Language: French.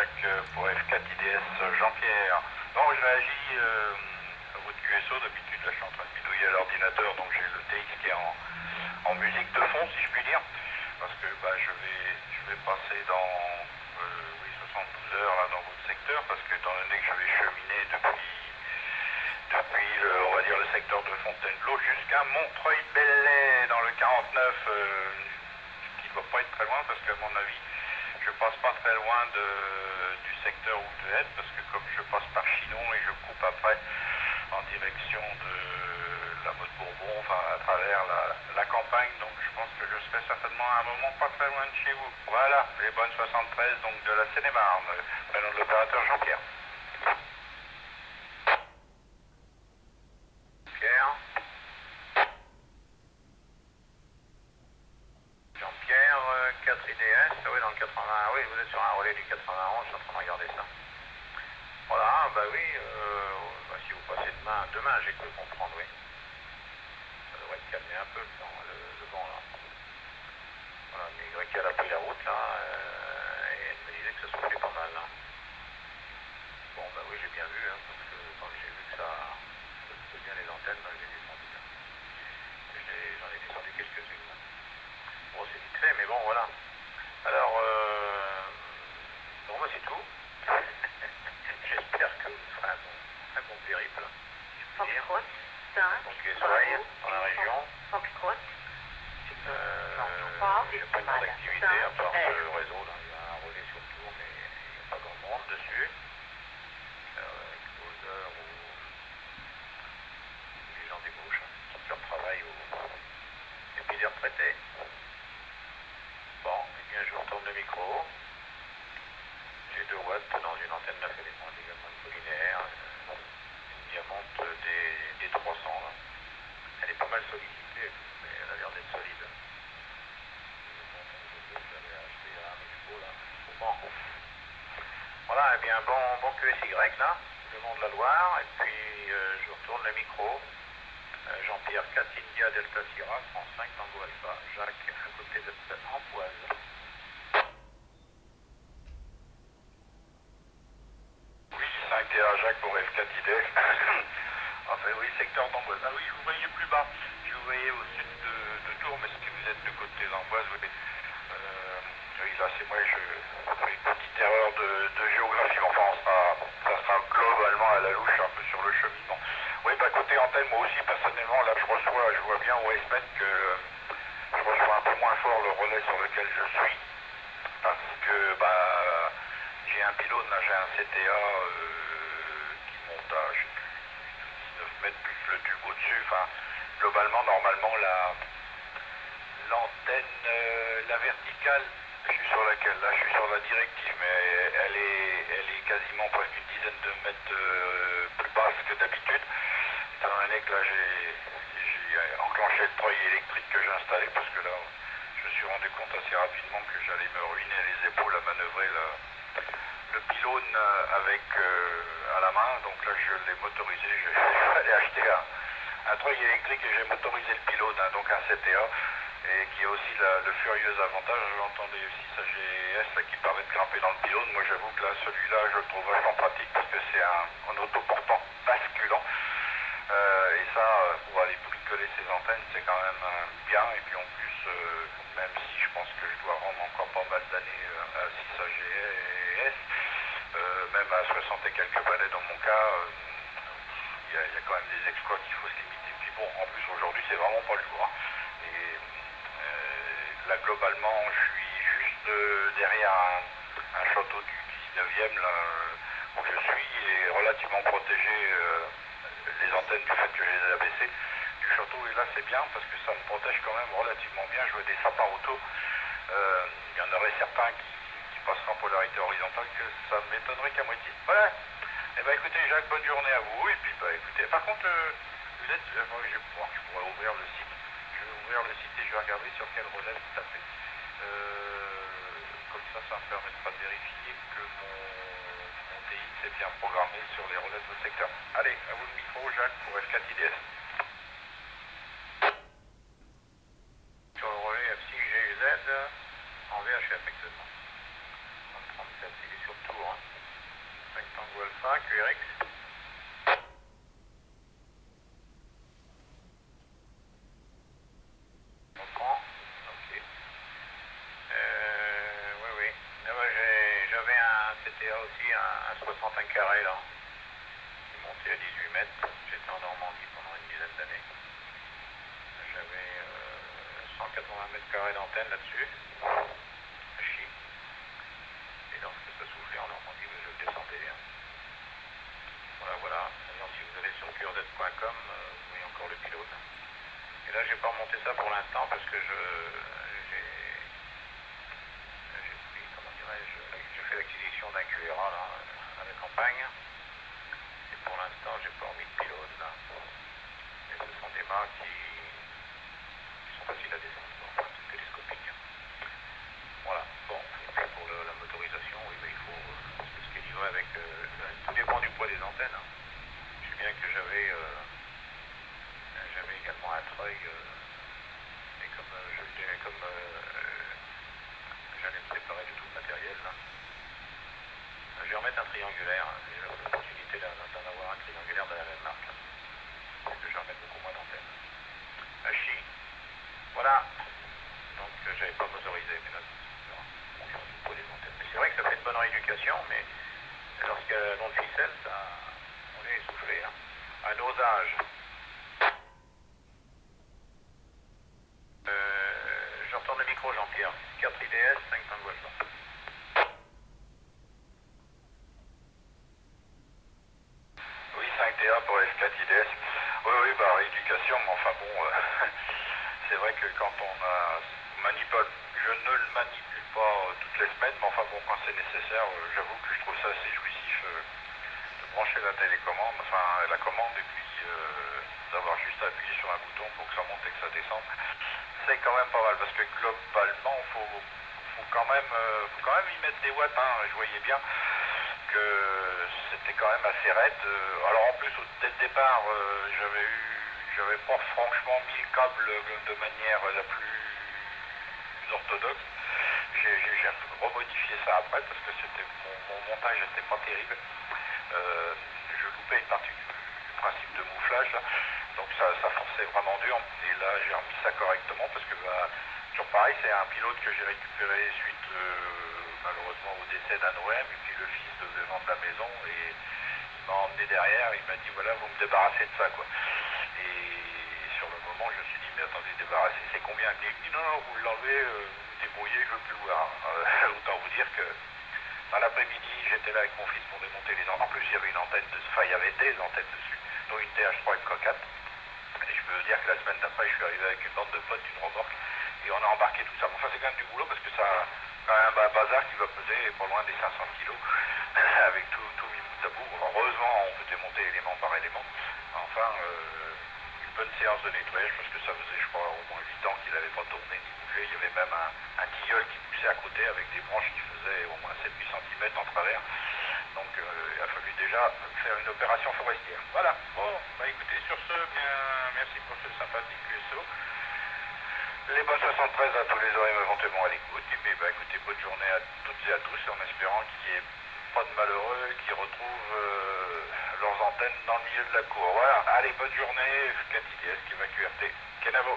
Jacques pour F4IDS Jean-Pierre. Bon, je réagis à votre QSO. D'habitude, là, je suis en train de bidouiller à l'ordinateur, donc j'ai le TX qui est en musique de fond, si je puis dire. Parce que je vais passer dans 72 heures là, dans votre secteur, parce que étant donné que je vais cheminer depuis on va dire le secteur de Fontainebleau jusqu'à Montreuil-Bellay dans le 49, qui ne va pas être très loin, parce qu'à mon avis, je passe pas très loin du secteur où je vais être, parce que comme je passe par Chinon et je coupe après en direction de la Motte Bourbon, enfin à travers la campagne, donc je pense que je serai certainement à un moment pas très loin de chez vous. Voilà, les bonnes 73 donc de la Seine-et-Marne, prénom de l'opérateur Jean-Pierre. Jean-Pierre, 4IDS, oui dans le 80, oui vous êtes sur un relais du 91, je suis en train de regarder ça. Voilà, bah oui, si vous passez demain j'ai cru comprendre, oui. Ça devrait se calmer un peu le vent là. Voilà, mais Grécia elle a pris la route là, et elle me disait que ça soufflait pas mal là. Bon bah oui j'ai bien vu, hein, parce que quand j'ai vu que ça faisait bien les antennes, bah, j'ai descendu là. J'en ai descendu quelques-unes là. Bon c'est vite fait, mais bon voilà. Alors, bon moi c'est tout. J'espère que vous ferez un bon périple. Foxtrot, 5, Donc les oreilles dans la région. Foxtrot, J'ai pas une grande activité à part le réseau, là. Il y a un relais sur le tour, mais il n'y a pas grand monde dessus. Exposeur ou les gens débauchent, qui font leur travail et puis les retraités. Bon, et bien je vous retourne le micro. J'ai 2 watts dans une antenne 9 éléments, également une linéaire, une diamante des 300 là. Elle est pas mal sollicitée, mais elle a l'air d'être solide. Je l'avais acheté à un expo là. Bon. Voilà, et bien bon QSY là, le nom de la Loire, et puis je retourne le micro. Jean-Pierre 4 India Delta Sierra 35 Tango Alpha, Jacques à côté de Ampoise. Oui, 5TA Jacques pour F4ID. Enfin oui, secteur d'Amboise. Ah oui, je vous voyais plus bas. Je vous voyais au sud de Tours, mais si vous êtes de côté d'Amboise, oui. Oui, là c'est moi, je fais une petite erreur de géographie. Enfin, ça sera globalement à la louche, un peu sur le cheminement. Oui, bah côté antenne, moi aussi personnellement, là je vois bien au S-Met que je reçois un peu moins fort le relais sur lequel je suis. Parce que j'ai un pylône, là j'ai un CTA qui monte à je sais plus, 19 mètres plus le tube au-dessus. Enfin, globalement, normalement, l'antenne, la verticale, je suis sur laquelle? Là je suis sur la directive, mais elle est quasiment presque une dizaine de mètres plus basse que d'habitude. Étant donné que là j'ai enclenché le treuil électrique que j'ai installé, parce que là je me suis rendu compte assez rapidement que j'allais me ruiner les épaules à manœuvrer le pylône avec à la main. Donc là je l'ai motorisé, j'allais acheter un treuil électrique et j'ai motorisé le pylône, hein, donc un CTA, et qui a aussi le furieux avantage, j'entendais aussi sa GS là, qui permet de grimper dans le pylône. Moi j'avoue que là celui-là je le trouve vachement pratique parce que c'est un autoportant basculant. Et ça, pour aller bricoler ces antennes, c'est quand même bien. Et puis en plus, même si je pense que je dois rendre encore pas mal d'années à 6 AGS, même à 60 et quelques balais dans mon cas, il y a quand même des exploits qu'il faut se limiter. Puis bon, en plus aujourd'hui c'est vraiment pas le jour. Hein. Et là globalement, je suis juste derrière un château du 19e là, où je suis, et relativement protégé. Les antennes du fait que je les ai abaissées du château, et là c'est bien parce que ça me protège quand même relativement bien. Je vois des sapins auto, il y en aurait certains qui passeraient en polarité horizontale, que ça m'étonnerait qu'à moitié. Voilà. Et bah écoutez Jacques, bonne journée à vous. Et puis bah écoutez, par contre vous êtes, moi je pourrais ouvrir le site. Je vais ouvrir le site et je vais regarder sur quel relais vous tapez. Comme ça me permettra de vérifier que mon TX est bien programmé sur les relais de votre secteur. Allez, à vous le micro, Jacques, pour F4IDS. Sur le relais F6GZ en VHF actuellement. c'est activé sur tour. Hein. 5 Tango Alpha, QRX. On prend. Ok. Oui, oui. J'avais un CTA aussi, un 61 carré là. Qui montait à 18 mètres. J'étais en Normandie pendant une dizaine d'années. J'avais 180 mètres carrés d'antenne là-dessus. Chi. Et lorsque ça soufflait en Normandie, je le descendais. Hein. Voilà, voilà. D'ailleurs, si vous allez sur curedet.com, vous voyez encore le pilote. Et là, j'ai pas remonté ça pour l'instant parce que j'ai pris, comment dirais-je, j'ai fait l'acquisition d'un QRA là, à la campagne. Et pour l'instant, j'ai pas remis de pilote là. Et ce sont des mâts qui sont faciles à descendre, enfin, c'est télescopique. Voilà, bon, et puis pour la motorisation, oui, mais il faut, ce qui va avec, tout dépend du poids des antennes. Hein. Je sais bien que j'avais également un treuil, et comme j'allais me séparer de tout le matériel, là, je vais remettre un triangulaire, hein, j'ai l'opportunité d'en avoir un triangulaire de la même marque, hein, parce que je vais remettre beaucoup moins d'antennes. Hachi, voilà, donc j'avais pas motorisé, mais là, on vient du poids des antennes. Mais c'est vrai que ça fait une bonne rééducation, mais lorsqu'il y a long de ficelle, on est essoufflé. Hein. À nos âges, je retourne le micro, Jean-Pierre. 4 IDS, 5 Tango Alpha. Oui, 5TA pour F4 IDS. Oui, oui, bah rééducation, mais enfin bon, c'est vrai que quand on manipule, je ne le manipule pas toutes les semaines, mais enfin bon, quand c'est nécessaire, j'avoue que je trouve ça assez jouissif de brancher la télécommande, enfin la commande, et puis d'avoir juste à appuyer sur un bouton pour que ça monte et que ça descende. C'est quand même pas mal, parce que globalement, faut quand même y mettre des watts, hein, je voyais bien que c'était quand même assez raide. Alors en plus, dès le départ, j'avais pas franchement mis le câble de manière la plus orthodoxe. J'ai un peu remodifié ça après parce que mon montage n'était pas terrible. Je loupais une partie du principe de mouflage là. Donc ça forçait vraiment dur. Et là j'ai remis ça correctement parce que toujours pareil, c'est un pilote que j'ai récupéré suite malheureusement au décès d'un OM, et puis le fils devait vendre la maison et il m'a emmené derrière, il m'a dit voilà, vous me débarrassez de ça quoi. Et sur le moment je me suis dit mais attendez, débarrasser c'est combien? Il me dit non, non, vous l'enlevez, vous vous débrouillez, je veux plus le voir. Autant vous dire que dans l'après-midi j'étais là avec mon fils pour démonter les antennes. En plus il y avait une antenne il y avait des antennes dessus, dont une TH3 et une coquette. Et je peux vous dire que la semaine d'après, je suis arrivé avec une bande de potes, une remorque, et on a embarqué tout ça. Bon, ça c'est quand même du boulot parce que ça a quand même un bazar qui va peser pas loin des 500 kilos, avec tout mis bout à bout. Heureusement, on peut démonter élément par élément. Enfin, une bonne séance de nettoyage parce que ça faisait, je crois, au moins 8 ans qu'il n'avait pas tourné ni bougé. Il y avait même un tilleul qui poussait à côté avec des branches qui faisaient au moins 7-8 cm en travers. Donc il a fallu déjà faire une opération forestière. Voilà. Bon, bah écoutez, sur ce, bien, merci pour ce sympathique QSO. Les bonnes 73 à tous les oreilles éventuellement à l'écoute. Et puis bah écoutez, bonne journée à toutes et à tous, en espérant qu'il n'y ait pas de malheureux qui retrouvent leurs antennes dans le milieu de la cour. Voilà. Allez, bonne journée. 4 IDS qui va QRT. Kenavo.